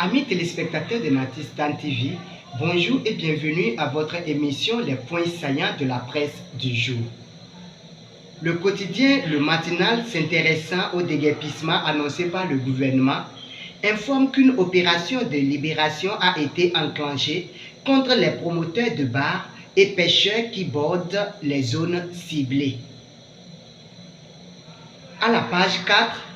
Amis téléspectateurs de Natistan TV, bonjour et bienvenue à votre émission Les points saillants de la presse du jour. Le quotidien Le Matinal, s'intéressant au déguerpissement annoncé par le gouvernement, informe qu'une opération de libération a été enclenchée contre les promoteurs de bars et pêcheurs qui bordent les zones ciblées. À la page 4,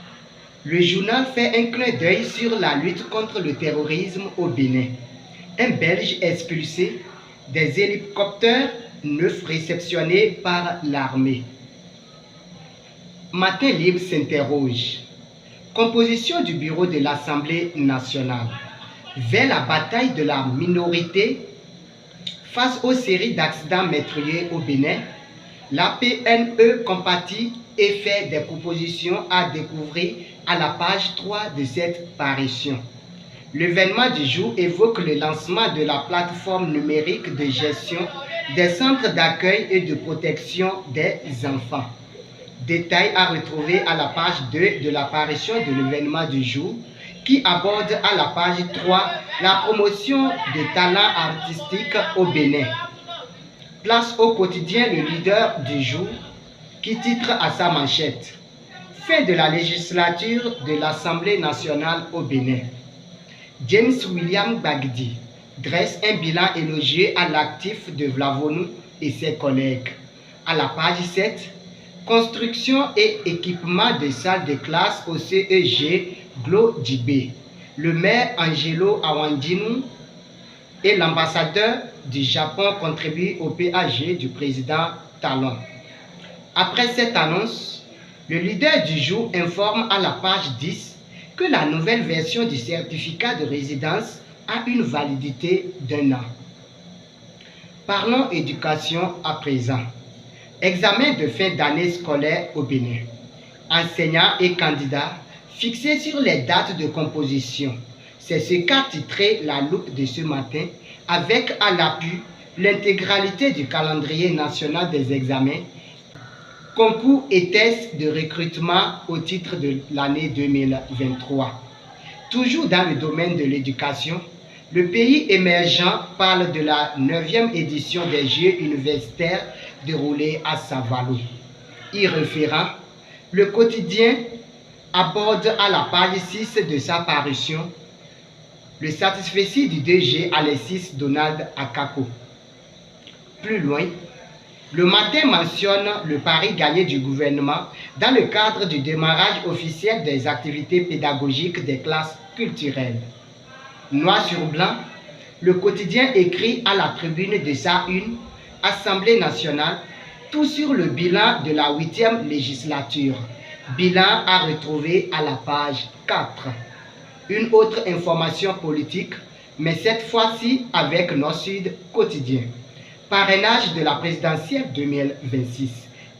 le journal fait un clin d'œil sur la lutte contre le terrorisme au Bénin. Un Belge expulsé, des hélicoptères 9 réceptionnés par l'armée. Matin Libre s'interroge. Composition du bureau de l'Assemblée nationale. Vers la bataille de la minorité face aux séries d'accidents meurtriers au Bénin, la PNE compatit et fait des propositions à découvrir à la page 3 de cette parution. L'événement du jour évoque le lancement de la plateforme numérique de gestion des centres d'accueil et de protection des enfants. Détail à retrouver à la page 2 de la parution de l'événement du jour qui aborde à la page 3 la promotion des talents artistiques au Bénin. Place au quotidien Le Leader du jour qui titre à sa manchette « Fin de la législature de l'Assemblée nationale au Bénin ». James William Gbagdi dresse un bilan élogieux à l'actif de Vlavonou et ses collègues. À la page 7, construction et équipement de salles de classe au CEG Glo-Djibé. Le maire Angelo Awandjinou et l'ambassadeur du Japon contribuent au PAG du président Talon. Après cette annonce, le leader du jour informe à la page 10 que la nouvelle version du certificat de résidence a une validité d'1 an. Parlons éducation à présent. Examen de fin d'année scolaire au Bénin. Enseignants et candidats fixés sur les dates de composition. C'est ce qu'a titré la loupe de ce matin avec à l'appui l'intégralité du calendrier national des examens, concours et tests de recrutement au titre de l'année 2023. Toujours dans le domaine de l'éducation, le pays émergent parle de la 9e édition des Jeux universitaires déroulés à Saint-Valo. Y référant, le quotidien aborde à la page 6 de sa parution le satisfecit du DG Alexis Donald Akako. Plus loin, le matin mentionne le pari gagné du gouvernement dans le cadre du démarrage officiel des activités pédagogiques des classes culturelles. Noir sur blanc, le quotidien écrit à la tribune de sa une Assemblée nationale tout sur le bilan de la 8e législature. Bilan à retrouver à la page 4. Une autre information politique, mais cette fois-ci avec Nord-Sud quotidien. Parrainage de la présidentielle 2026.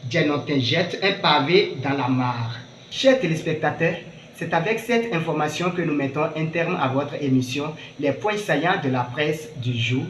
Djenotin jette un pavé dans la mare. Chers téléspectateurs, c'est avec cette information que nous mettons un terme à votre émission Les points saillants de la presse du jour.